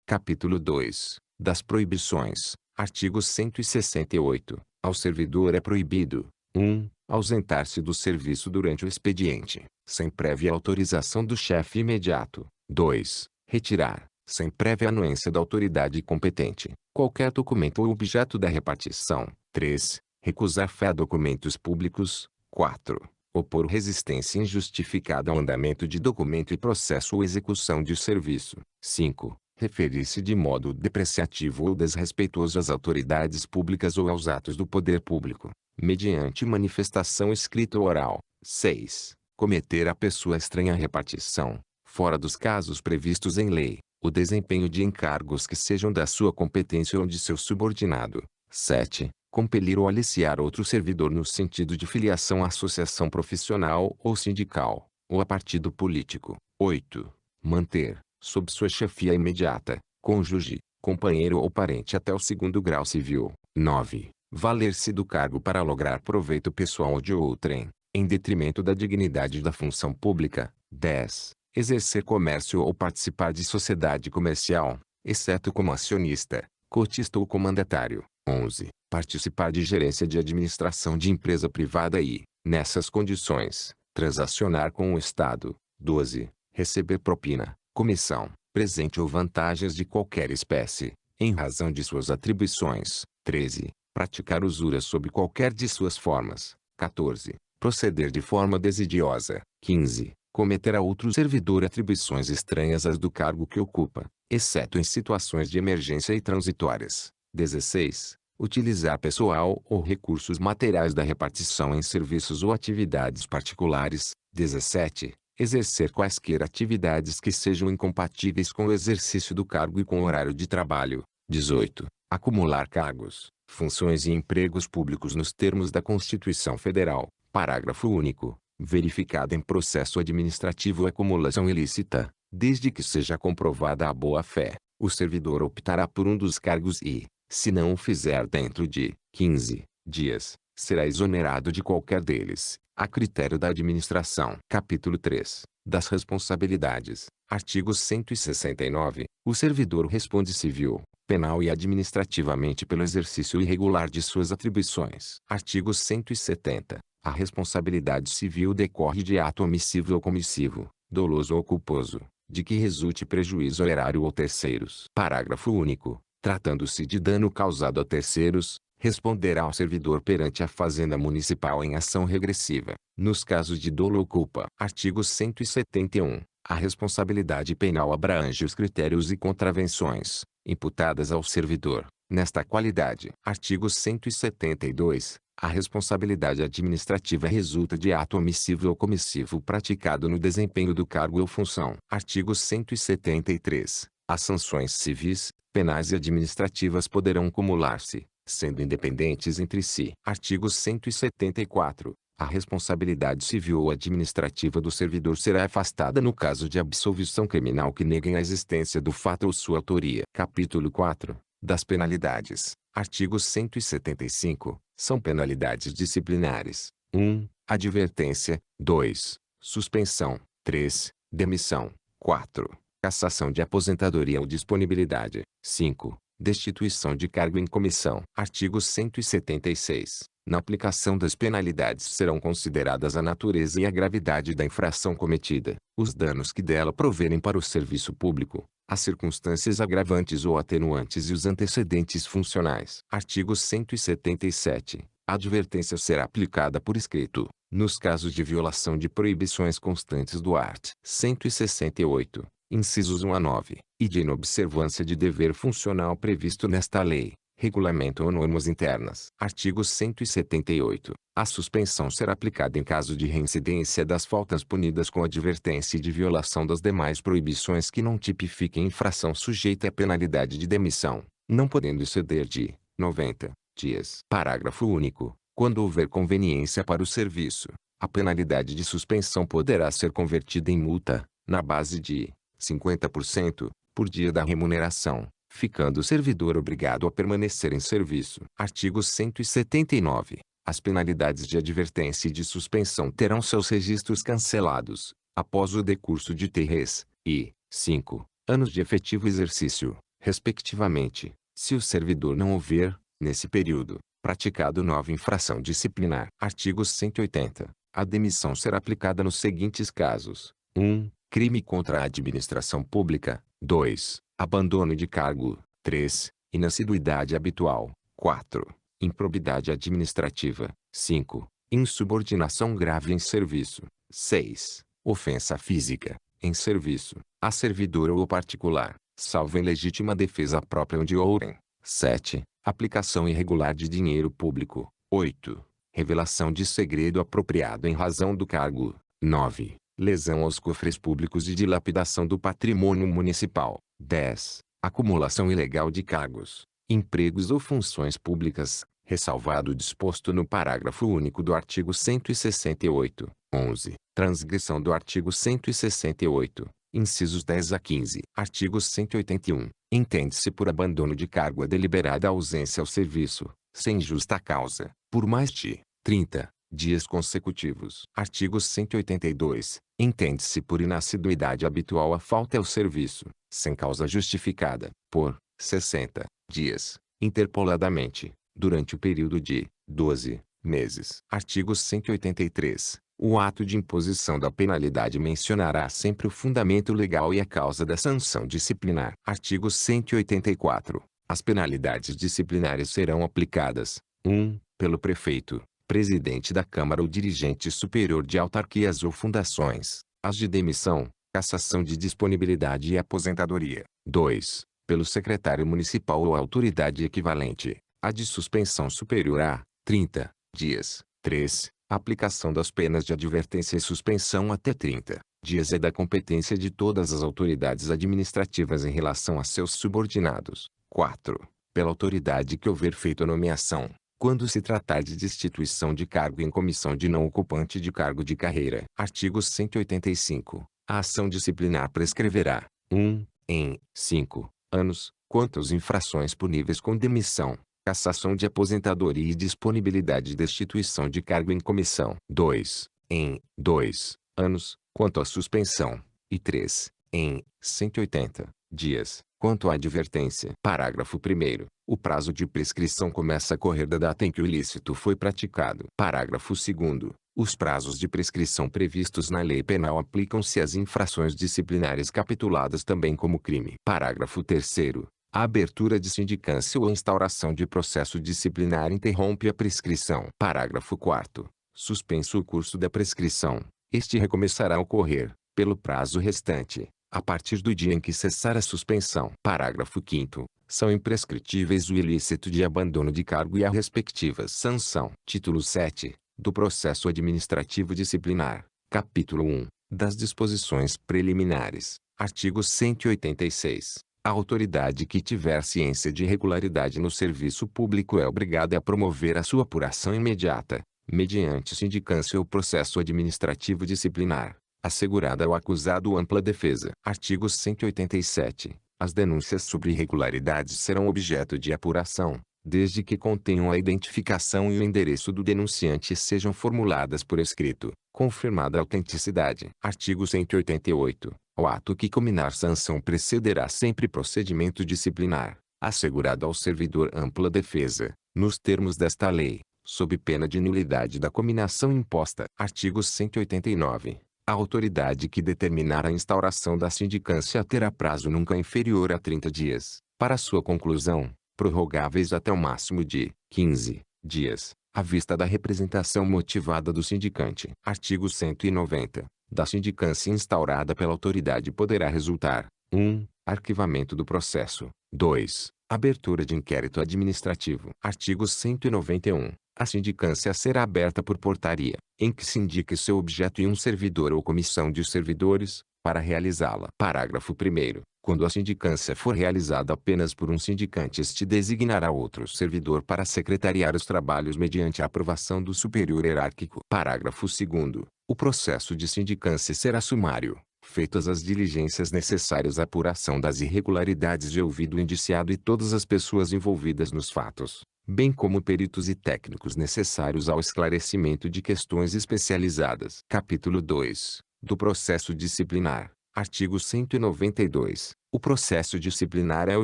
Capítulo 2. Das proibições. Artigo 168. Ao servidor é proibido: 1. Ausentar-se do serviço durante o expediente, sem prévia autorização do chefe imediato. 2. Retirar, sem prévia anuência da autoridade competente, qualquer documento ou objeto da repartição. 3. Recusar fé a documentos públicos. 4. Opor resistência injustificada ao andamento de documento e processo ou execução de serviço. 5. Referir-se de modo depreciativo ou desrespeitoso às autoridades públicas ou aos atos do poder público, mediante manifestação escrita ou oral. 6. Cometer a pessoa estranha à repartição, fora dos casos previstos em lei, o desempenho de encargos que sejam da sua competência ou de seu subordinado. 7. Compelir ou aliciar outro servidor no sentido de filiação à associação profissional ou sindical, ou a partido político. 8. Manter, sob sua chefia imediata, cônjuge, companheiro ou parente até o 2º grau civil. 9. Valer-se do cargo para lograr proveito pessoal ou de outrem, em detrimento da dignidade da função pública. 10. Exercer comércio ou participar de sociedade comercial, exceto como acionista, cotista ou comandatário. 11. Participar de gerência de administração de empresa privada e, nessas condições, transacionar com o Estado. 12. Receber propina, comissão, presente ou vantagens de qualquer espécie, em razão de suas atribuições. 13. Praticar usura sob qualquer de suas formas. 14. Proceder de forma desidiosa. 15. Cometer a outro servidor atribuições estranhas às do cargo que ocupa, exceto em situações de emergência e transitórias. 16. Utilizar pessoal ou recursos materiais da repartição em serviços ou atividades particulares. 17. Exercer quaisquer atividades que sejam incompatíveis com o exercício do cargo e com o horário de trabalho. 18. Acumular cargos, funções e empregos públicos nos termos da Constituição Federal. Parágrafo único. Verificada em processo administrativo a acumulação ilícita, desde que seja comprovada a boa-fé, o servidor optará por um dos cargos e, se não o fizer dentro de 15 dias, será exonerado de qualquer deles, a critério da administração. Capítulo 3. Das responsabilidades. Artigo 169. O servidor responde civil, penal e administrativamente pelo exercício irregular de suas atribuições. Artigo 170. A responsabilidade civil decorre de ato omissivo ou comissivo, doloso ou culposo, de que resulte prejuízo ao erário ou terceiros. Parágrafo único. Tratando-se de dano causado a terceiros, responderá o servidor perante a Fazenda Municipal em ação regressiva, nos casos de dolo ou culpa. Artigo 171. A responsabilidade penal abrange os critérios e contravenções imputadas ao servidor, nesta qualidade. Artigo 172. A responsabilidade administrativa resulta de ato omissivo ou comissivo praticado no desempenho do cargo ou função. Artigo 173. As sanções civis, penais e administrativas poderão cumular-se, sendo independentes entre si. Artigo 174. A responsabilidade civil ou administrativa do servidor será afastada no caso de absolvição criminal que neguem a existência do fato ou sua autoria. Capítulo 4. Das penalidades. Artigo 175. São penalidades disciplinares: 1. Advertência. 2. Suspensão. 3. Demissão. 4. Cassação de aposentadoria ou disponibilidade. 5. Destituição de cargo em comissão. Artigo 176. Na aplicação das penalidades serão consideradas a natureza e a gravidade da infração cometida, os danos que dela proverem para o serviço público, as circunstâncias agravantes ou atenuantes e os antecedentes funcionais. Artigo 177. A advertência será aplicada por escrito, nos casos de violação de proibições constantes do art. 168. Incisos 1 a 9, e de inobservância de dever funcional previsto nesta lei, regulamento ou normas internas. Artigo 178. A suspensão será aplicada em caso de reincidência das faltas punidas com advertência e de violação das demais proibições que não tipifiquem infração sujeita à penalidade de demissão, não podendo exceder de 90 dias. Parágrafo único. Quando houver conveniência para o serviço, a penalidade de suspensão poderá ser convertida em multa, na base de 50%, por dia da remuneração, ficando o servidor obrigado a permanecer em serviço. Artigo 179. As penalidades de advertência e de suspensão terão seus registros cancelados, após o decurso de 3 e 5 anos de efetivo exercício, respectivamente, se o servidor não houver, nesse período, praticado nova infração disciplinar. Artigo 180. A demissão será aplicada nos seguintes casos: 1. Crime contra a administração pública. 2. Abandono de cargo. 3. Inassiduidade habitual. 4. Improbidade administrativa. 5. Insubordinação grave em serviço. 6. Ofensa física, em serviço, a servidor ou particular, salvo em legítima defesa própria onde ourem. 7. Aplicação irregular de dinheiro público. 8. Revelação de segredo apropriado em razão do cargo. 9. Lesão aos cofres públicos e dilapidação do patrimônio municipal. 10. Acumulação ilegal de cargos, empregos ou funções públicas, ressalvado o disposto no parágrafo único do artigo 168. 11. Transgressão do artigo 168, incisos 10 a 15. Artigo 181. Entende-se por abandono de cargo a deliberada ausência ao serviço, sem justa causa, por mais de 30 dias consecutivos. Artigo 182. Entende-se por inassiduidade habitual a falta ao serviço, sem causa justificada, por 60 dias, interpoladamente, durante o período de 12 meses. Artigo 183. O ato de imposição da penalidade mencionará sempre o fundamento legal e a causa da sanção disciplinar. Artigo 184. As penalidades disciplinares serão aplicadas: 1. Pelo prefeito, presidente da Câmara ou dirigente superior de autarquias ou fundações, as de demissão, cassação de disponibilidade e aposentadoria. 2. Pelo secretário municipal ou autoridade equivalente, a de suspensão superior a 30 dias. 3. Aplicação das penas de advertência e suspensão até 30 dias é da competência de todas as autoridades administrativas em relação a seus subordinados. 4. Pela autoridade que houver feito a nomeação, quando se tratar de destituição de cargo em comissão de não ocupante de cargo de carreira. Artigo 185. A ação disciplinar prescreverá: 1. Em 5 anos, quanto às infrações puníveis com demissão, cassação de aposentadoria e disponibilidade de destituição de cargo em comissão. 2. Em 2 anos, quanto à suspensão. E 3. Em 180 dias, quanto à advertência. Parágrafo 1º. O prazo de prescrição começa a correr da data em que o ilícito foi praticado. Parágrafo 2º. Os prazos de prescrição previstos na lei penal aplicam-se às infrações disciplinares capituladas também como crime. Parágrafo 3º. A abertura de sindicância ou a instauração de processo disciplinar interrompe a prescrição. Parágrafo 4º. Suspenso o curso da prescrição, este recomeçará a ocorrer, pelo prazo restante, a partir do dia em que cessar a suspensão. Parágrafo 5º. São imprescritíveis o ilícito de abandono de cargo e a respectiva sanção. Título 7. Do Processo Administrativo Disciplinar. Capítulo 1. Das Disposições Preliminares. Artigo 186. A autoridade que tiver ciência de irregularidade no serviço público é obrigada a promover a sua apuração imediata, mediante sindicância ou processo administrativo disciplinar, assegurada ao acusado ampla defesa. Artigo 187. As denúncias sobre irregularidades serão objeto de apuração, desde que contenham a identificação e o endereço do denunciante e sejam formuladas por escrito, confirmada a autenticidade. Artigo 188. O ato que cominar sanção precederá sempre procedimento disciplinar, assegurado ao servidor ampla defesa, nos termos desta lei, sob pena de nulidade da cominação imposta. Artigo 189. A autoridade que determinar a instauração da sindicância terá prazo nunca inferior a 30 dias, para sua conclusão, prorrogáveis até o máximo de 15 dias, à vista da representação motivada do sindicante. Artigo 190. Da sindicância instaurada pela autoridade poderá resultar: 1. Arquivamento do processo. 2. Abertura de inquérito administrativo. Artigo 191. A sindicância será aberta por portaria, em que se indique seu objeto e um servidor ou comissão de servidores, para realizá-la. Parágrafo 1º. Quando a sindicância for realizada apenas por um sindicante, este designará outro servidor para secretariar os trabalhos mediante a aprovação do superior hierárquico. Parágrafo 2º. O processo de sindicância será sumário, feitas as diligências necessárias à apuração das irregularidades de ouvido o indiciado e todas as pessoas envolvidas nos fatos, bem como peritos e técnicos necessários ao esclarecimento de questões especializadas. Capítulo 2. Do Processo Disciplinar. Artigo 192. O processo disciplinar é o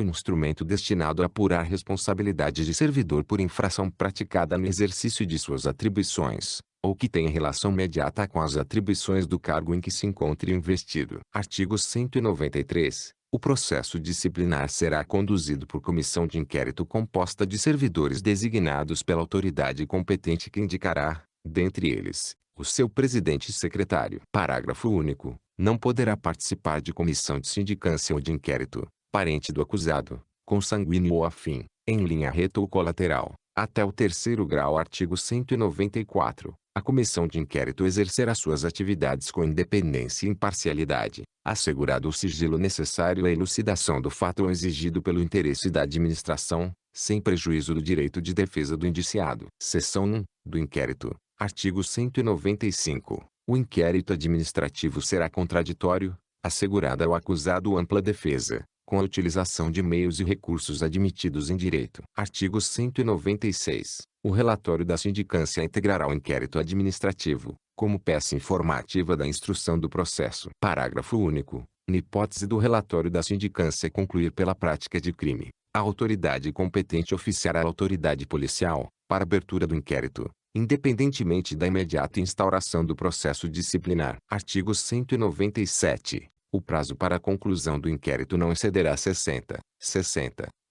instrumento destinado a apurar responsabilidade de servidor por infração praticada no exercício de suas atribuições, ou que tenha relação imediata com as atribuições do cargo em que se encontre investido. Artigo 193. O processo disciplinar será conduzido por comissão de inquérito composta de servidores designados pela autoridade competente que indicará, dentre eles, o seu presidente e secretário. Parágrafo único. Não poderá participar de comissão de sindicância ou de inquérito, parente do acusado, consanguíneo ou afim, em linha reta ou colateral, até o terceiro grau. Artigo 194. A comissão de inquérito exercerá suas atividades com independência e imparcialidade, assegurado o sigilo necessário à elucidação do fato ou exigido pelo interesse da administração, sem prejuízo do direito de defesa do indiciado. Seção 1. Do inquérito. Artigo 195. O inquérito administrativo será contraditório, assegurada ao acusado ampla defesa, com a utilização de meios e recursos admitidos em direito. Artigo 196. O relatório da sindicância integrará o inquérito administrativo, como peça informativa da instrução do processo. Parágrafo único. Na hipótese do relatório da sindicância concluir pela prática de crime, a autoridade competente oficiará à autoridade policial, para abertura do inquérito, independentemente da imediata instauração do processo disciplinar. Artigo 197. O prazo para a conclusão do inquérito não excederá 60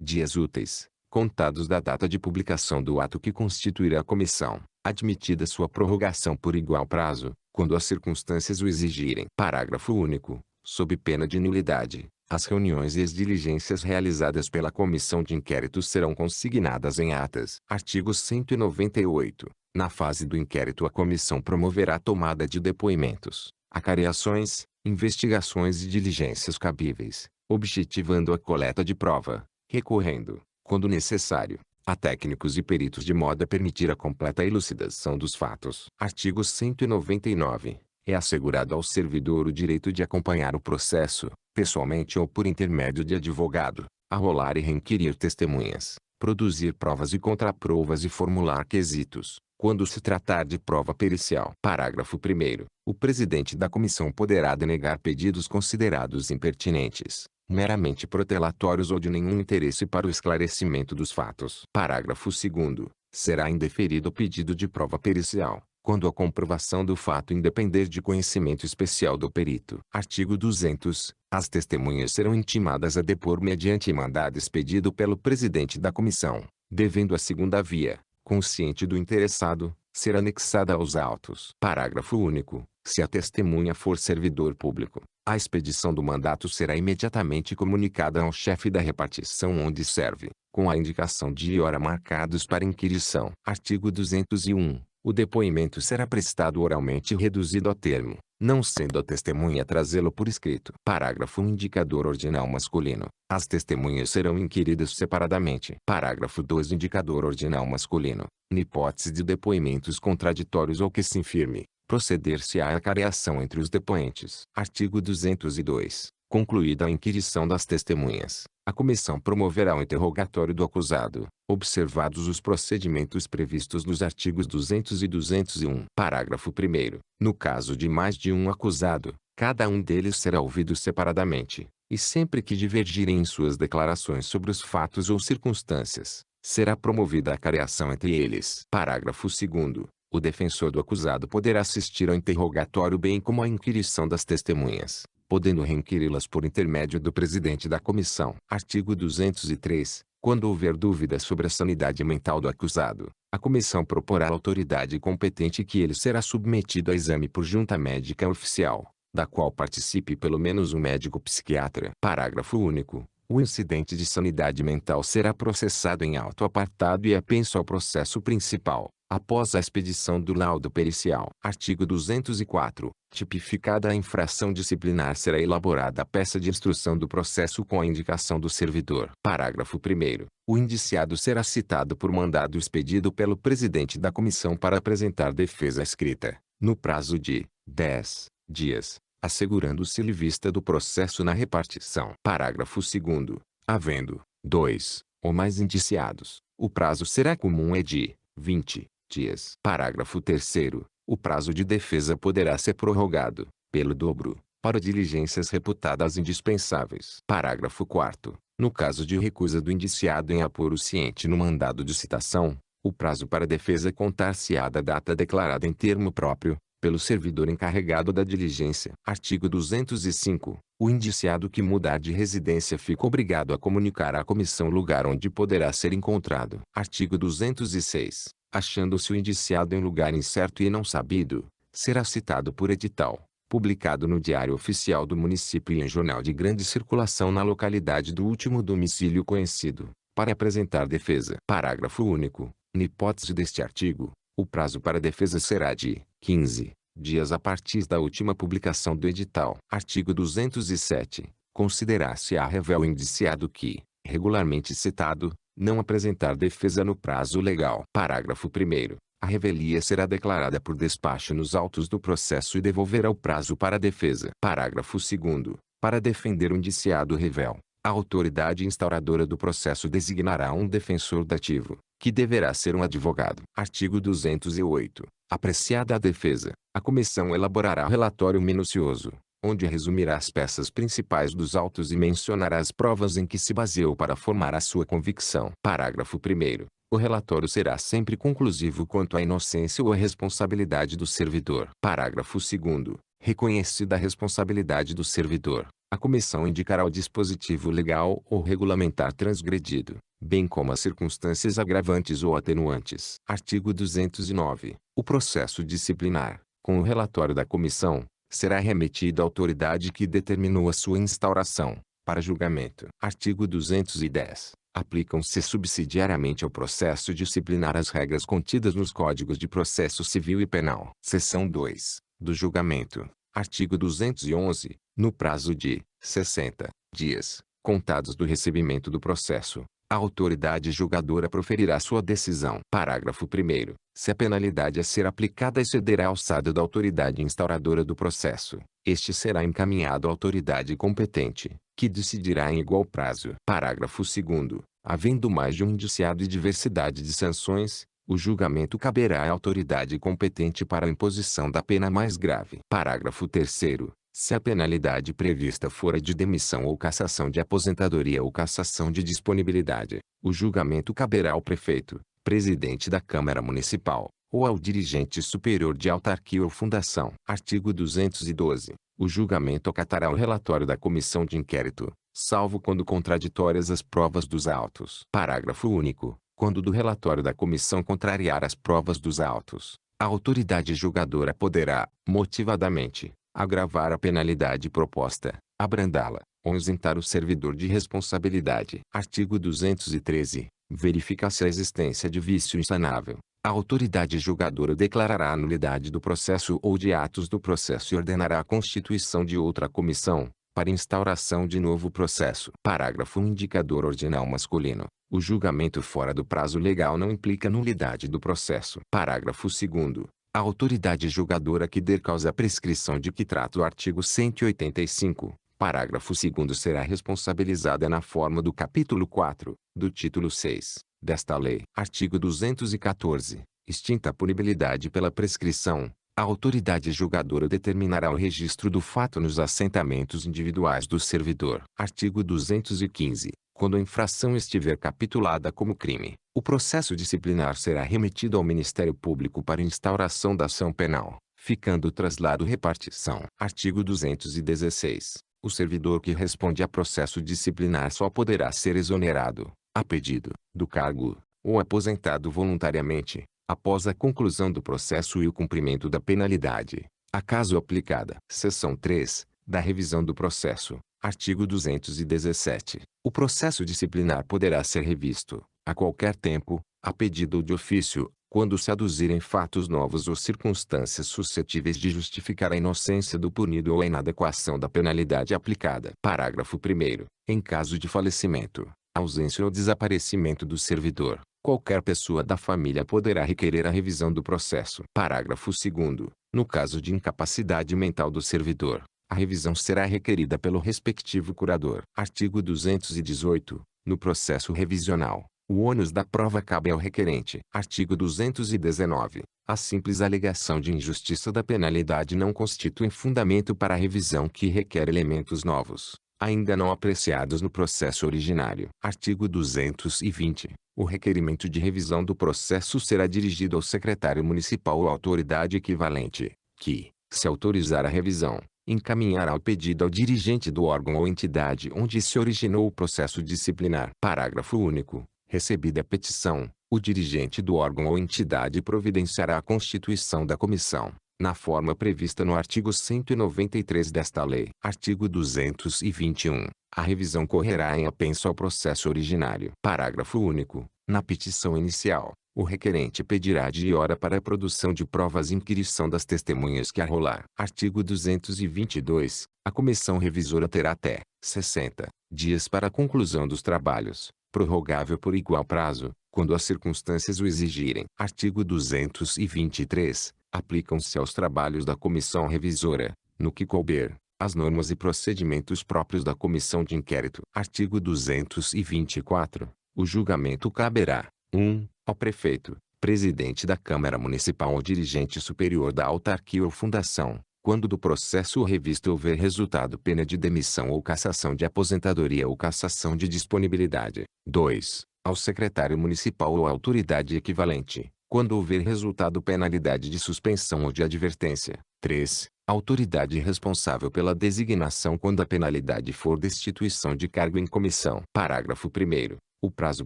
dias úteis, contados da data de publicação do ato que constituirá a comissão, admitida sua prorrogação por igual prazo, quando as circunstâncias o exigirem. Parágrafo único. Sob pena de nulidade, as reuniões e as diligências realizadas pela comissão de inquérito serão consignadas em atas. Artigo 198. Na fase do inquérito, a comissão promoverá a tomada de depoimentos, acariações, investigações e diligências cabíveis, objetivando a coleta de prova, recorrendo, quando necessário, a técnicos e peritos de modo a permitir a completa elucidação dos fatos. Artigo 199. É assegurado ao servidor o direito de acompanhar o processo, pessoalmente ou por intermédio de advogado, arrolar e requerir testemunhas, produzir provas e contraprovas e formular quesitos, quando se tratar de prova pericial. Parágrafo 1º. O presidente da comissão poderá denegar pedidos considerados impertinentes, meramente protelatórios ou de nenhum interesse para o esclarecimento dos fatos. Parágrafo 2º. Será indeferido o pedido de prova pericial, quando a comprovação do fato independer de conhecimento especial do perito. Artigo 200. As testemunhas serão intimadas a depor mediante mandado expedido pelo presidente da comissão, devendo a segunda via, consciente do interessado, ser anexada aos autos. Parágrafo único. Se a testemunha for servidor público, a expedição do mandato será imediatamente comunicada ao chefe da repartição onde serve, com a indicação dia e hora marcados para inquirição. Artigo 201. O depoimento será prestado oralmente e reduzido a termo, não sendo a testemunha trazê-lo por escrito. Parágrafo 1. Indicador ordinal masculino. As testemunhas serão inquiridas separadamente. Parágrafo 2. Indicador ordinal masculino. Na hipótese de depoimentos contraditórios ou que se infirme, proceder-se-á à acariação entre os depoentes. Artigo 202. Concluída a inquirição das testemunhas, a comissão promoverá o interrogatório do acusado, observados os procedimentos previstos nos artigos 200 e 201. Parágrafo 1º. No caso de mais de um acusado, cada um deles será ouvido separadamente, e sempre que divergirem em suas declarações sobre os fatos ou circunstâncias, será promovida a acariação entre eles. Parágrafo 2º. O defensor do acusado poderá assistir ao interrogatório bem como à inquirição das testemunhas, podendo reinquiri-las por intermédio do presidente da comissão. Artigo 203. Quando houver dúvidas sobre a sanidade mental do acusado, a comissão proporá à autoridade competente que ele será submetido a exame por junta médica oficial, da qual participe pelo menos um médico psiquiatra. Parágrafo único. O incidente de sanidade mental será processado em auto apartado e apenso ao processo principal, após a expedição do laudo pericial. Artigo 204. Tipificada a infração disciplinar, será elaborada a peça de instrução do processo com a indicação do servidor. Parágrafo 1º. O indiciado será citado por mandado expedido pelo presidente da comissão para apresentar defesa escrita, no prazo de 10 dias, assegurando-se vista do processo na repartição. Parágrafo 2º. Havendo 2 ou mais indiciados, o prazo será comum de 20 dias. Parágrafo 3º. O prazo de defesa poderá ser prorrogado, pelo dobro, para diligências reputadas indispensáveis. Parágrafo 4º. No caso de recusa do indiciado em apor o ciente no mandado de citação, o prazo para defesa contar-se-á da data declarada em termo próprio, pelo servidor encarregado da diligência. Artigo 205. O indiciado que mudar de residência fica obrigado a comunicar à comissão o lugar onde poderá ser encontrado. Artigo 206. Achando-se o indiciado em lugar incerto e não sabido, será citado por edital, publicado no Diário Oficial do Município e em jornal de grande circulação na localidade do último domicílio conhecido, para apresentar defesa. Parágrafo único. Na hipótese deste artigo, o prazo para defesa será de 15 dias a partir da última publicação do edital. Artigo 207. Considerar-se-á rével o indiciado que, regularmente citado, não apresentar defesa no prazo legal. Parágrafo 1º. A revelia será declarada por despacho nos autos do processo e devolverá o prazo para a defesa. Parágrafo 2º. Para defender o indiciado rével, a autoridade instauradora do processo designará um defensor dativo, que deverá ser um advogado. Artigo 208. Apreciada a defesa, a comissão elaborará relatório minucioso, onde resumirá as peças principais dos autos e mencionará as provas em que se baseou para formar a sua convicção. Parágrafo 1º. O relatório será sempre conclusivo quanto à inocência ou à responsabilidade do servidor. Parágrafo 2º. Reconhecida a responsabilidade do servidor, a comissão indicará o dispositivo legal ou regulamentar transgredido, bem como as circunstâncias agravantes ou atenuantes. Artigo 209. O processo disciplinar, com o relatório da comissão, será remetido à autoridade que determinou a sua instauração, para julgamento. Artigo 210. Aplicam-se subsidiariamente ao processo disciplinar as regras contidas nos Códigos de Processo Civil e Penal. Seção 2. Do julgamento. Artigo 211. No prazo de 60 dias, contados do recebimento do processo, a autoridade julgadora proferirá sua decisão. Parágrafo 1º. Se a penalidade a ser aplicada exceder a alçada da autoridade instauradora do processo, este será encaminhado à autoridade competente, que decidirá em igual prazo. Parágrafo 2º. Havendo mais de um indiciado e diversidade de sanções, o julgamento caberá à autoridade competente para a imposição da pena mais grave. Parágrafo 3º. Se a penalidade prevista for a de demissão ou cassação de aposentadoria ou cassação de disponibilidade, o julgamento caberá ao prefeito, presidente da Câmara Municipal, ou ao dirigente superior de autarquia ou fundação. Artigo 212. O julgamento acatará o relatório da comissão de inquérito, salvo quando contraditórias as provas dos autos. Parágrafo único. Quando do relatório da comissão contrariar as provas dos autos, a autoridade julgadora poderá, motivadamente, agravar a penalidade proposta, abrandá-la, ou isentar o servidor de responsabilidade. Artigo 213. Verifica-se a existência de vício insanável. A autoridade julgadora declarará a nulidade do processo ou de atos do processo e ordenará a constituição de outra comissão, para instauração de novo processo. Parágrafo. Um indicador ordinal masculino. O julgamento fora do prazo legal não implica nulidade do processo. Parágrafo 2º. A autoridade julgadora que der causa à prescrição de que trata o artigo 185, parágrafo 2º será responsabilizada na forma do capítulo 4, do título 6, desta lei. Artigo 214. Extinta a punibilidade pela prescrição, a autoridade julgadora determinará o registro do fato nos assentamentos individuais do servidor. Artigo 215. Quando a infração estiver capitulada como crime, o processo disciplinar será remetido ao Ministério Público para instauração da ação penal, ficando o traslado repartição. Artigo 216. O servidor que responde a processo disciplinar só poderá ser exonerado, a pedido, do cargo, ou aposentado voluntariamente, após a conclusão do processo e o cumprimento da penalidade, acaso aplicada. Seção 3. Da revisão do processo. Artigo 217. O processo disciplinar poderá ser revisto, a qualquer tempo, a pedido ou de ofício, quando se aduzirem fatos novos ou circunstâncias suscetíveis de justificar a inocência do punido ou a inadequação da penalidade aplicada. Parágrafo 1º. Em caso de falecimento, ausência ou desaparecimento do servidor, qualquer pessoa da família poderá requerer a revisão do processo. Parágrafo 2º. No caso de incapacidade mental do servidor, a revisão será requerida pelo respectivo curador. Artigo 218. No processo revisional, O ônus da prova cabe ao requerente. Artigo 219. A simples alegação de injustiça da penalidade não constitui fundamento para a revisão que requer elementos novos, ainda não apreciados no processo originário. Artigo 220. O requerimento de revisão do processo será dirigido ao secretário municipal ou autoridade equivalente, que, se autorizar a revisão, encaminhará o pedido ao dirigente do órgão ou entidade onde se originou o processo disciplinar. Parágrafo único. Recebida a petição, o dirigente do órgão ou entidade providenciará a constituição da comissão, na forma prevista no artigo 193 desta lei. Artigo 221. A revisão correrá em apenso ao processo originário. Parágrafo único. Na petição inicial, o requerente pedirá dia e hora para a produção de provas e inquirição das testemunhas que arrolar. Artigo 222. A comissão revisora terá até 60 dias para a conclusão dos trabalhos, prorrogável por igual prazo, quando as circunstâncias o exigirem. Artigo 223. Aplicam-se aos trabalhos da comissão revisora, no que couber, as normas e procedimentos próprios da comissão de inquérito. Artigo 224. O julgamento caberá: 1. Ao prefeito, presidente da Câmara Municipal ou dirigente superior da autarquia ou fundação, quando do processo ou revista houver resultado pena de demissão ou cassação de aposentadoria ou cassação de disponibilidade. 2. Ao secretário municipal ou autoridade equivalente, quando houver resultado penalidade de suspensão ou de advertência. 3. Autoridade responsável pela designação quando a penalidade for destituição de cargo em comissão. Parágrafo 1º. O prazo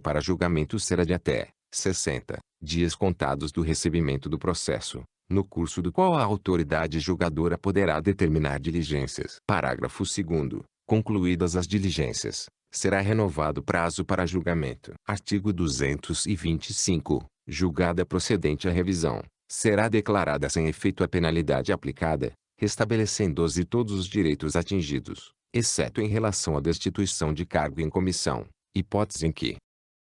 para julgamento será de até 60 dias contados do recebimento do processo, no curso do qual a autoridade julgadora poderá determinar diligências. Parágrafo 2º. Concluídas as diligências, será renovado o prazo para julgamento. Artigo 225. Julgada procedente a revisão, será declarada sem efeito a penalidade aplicada, restabelecendo-se todos os direitos atingidos, exceto em relação à destituição de cargo em comissão, hipótese em que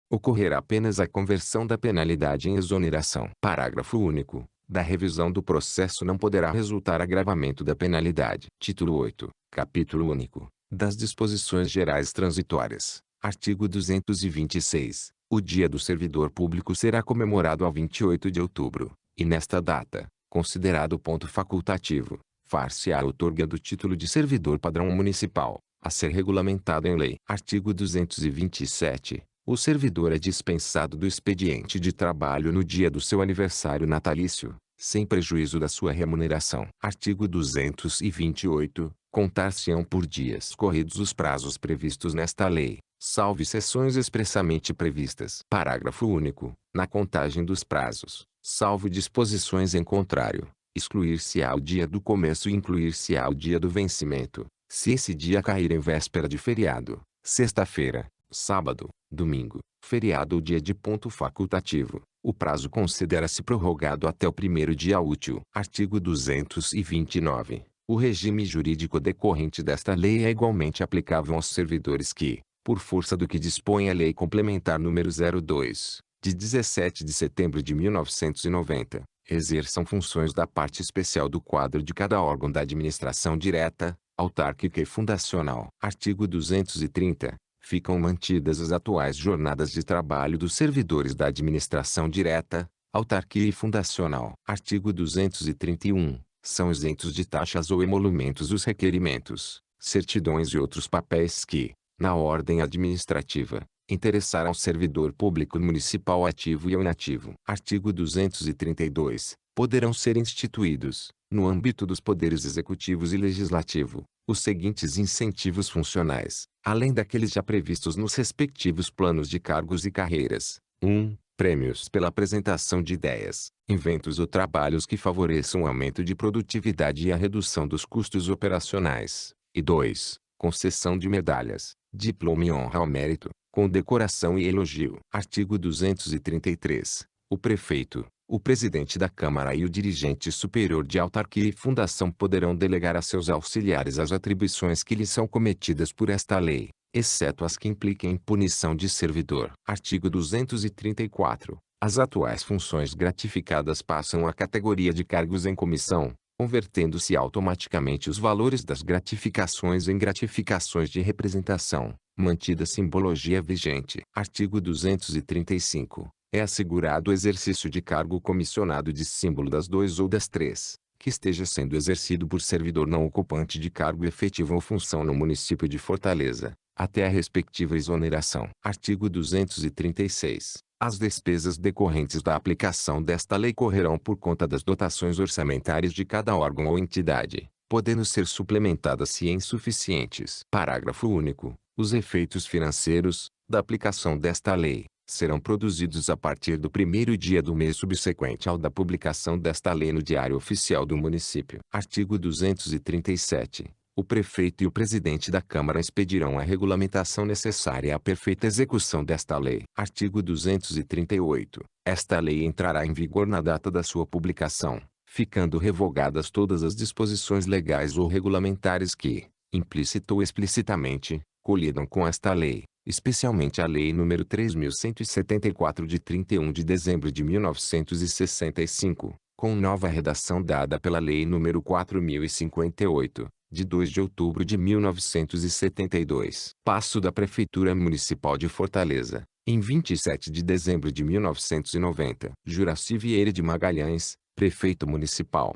ocorrerá apenas a conversão da penalidade em exoneração. Parágrafo único. Da revisão do processo não poderá resultar agravamento da penalidade. Título 8. Capítulo único. Das disposições gerais transitórias. Artigo 226. O Dia do Servidor Público será comemorado a 28 de outubro, e nesta data, considerado ponto facultativo, far-se-á a outorga do título de servidor padrão municipal, a ser regulamentado em lei. Artigo 227. O servidor é dispensado do expediente de trabalho no dia do seu aniversário natalício, sem prejuízo da sua remuneração. Artigo 228. Contar-se-ão por dias corridos os prazos previstos nesta lei, salvo exceções expressamente previstas. Parágrafo único. Na contagem dos prazos, salvo disposições em contrário, excluir-se-á o dia do começo e incluir-se-á o dia do vencimento, se esse dia cair em véspera de feriado, sexta-feira, sábado, domingo, feriado ou dia de ponto facultativo. O prazo considera-se prorrogado até o primeiro dia útil. Artigo 229. O regime jurídico decorrente desta lei é igualmente aplicável aos servidores que, por força do que dispõe a Lei Complementar nº 02, de 17 de setembro de 1990, exerçam funções da parte especial do quadro de cada órgão da administração direta, autárquica e fundacional. Artigo 230. Ficam mantidas as atuais jornadas de trabalho dos servidores da administração direta, autarquia e fundacional. Artigo 231. São isentos de taxas ou emolumentos os requerimentos, certidões e outros papéis que, na ordem administrativa, interessar ao servidor público municipal ativo e ao inativo. Artigo 232. Poderão ser instituídos, no âmbito dos poderes executivos e legislativo, os seguintes incentivos funcionais, além daqueles já previstos nos respectivos planos de cargos e carreiras. 1. Prêmios pela apresentação de ideias, inventos ou trabalhos que favoreçam o aumento de produtividade e a redução dos custos operacionais. E 2. Concessão de medalhas, diploma e honra ao mérito, condecoração e elogio. Artigo 233. O prefeito, o presidente da Câmara e o dirigente superior de autarquia e fundação poderão delegar a seus auxiliares as atribuições que lhes são cometidas por esta lei, exceto as que impliquem punição de servidor. Artigo 234. As atuais funções gratificadas passam à categoria de cargos em comissão, convertendo-se automaticamente os valores das gratificações em gratificações de representação, Mantida a simbologia vigente. Artigo 235. É assegurado o exercício de cargo comissionado de símbolo das 2 ou das 3, que esteja sendo exercido por servidor não ocupante de cargo efetivo ou função no município de Fortaleza, até a respectiva exoneração. Artigo 236. As despesas decorrentes da aplicação desta lei correrão por conta das dotações orçamentárias de cada órgão ou entidade, podendo ser suplementadas se insuficientes. Parágrafo único. Os efeitos financeiros, da aplicação desta lei, serão produzidos a partir do primeiro dia do mês subsequente ao da publicação desta lei no Diário Oficial do Município. Artigo 237. O prefeito e o presidente da Câmara expedirão a regulamentação necessária à perfeita execução desta lei. Artigo 238. Esta lei entrará em vigor na data da sua publicação, ficando revogadas todas as disposições legais ou regulamentares que, implícita ou explicitamente, colidam com esta lei, especialmente a Lei nº 3.174 de 31 de dezembro de 1965, com nova redação dada pela Lei nº 4.058, de 2 de outubro de 1972. Passo da Prefeitura Municipal de Fortaleza, em 27 de dezembro de 1990. Juraci Vieira de Magalhães, Prefeito Municipal.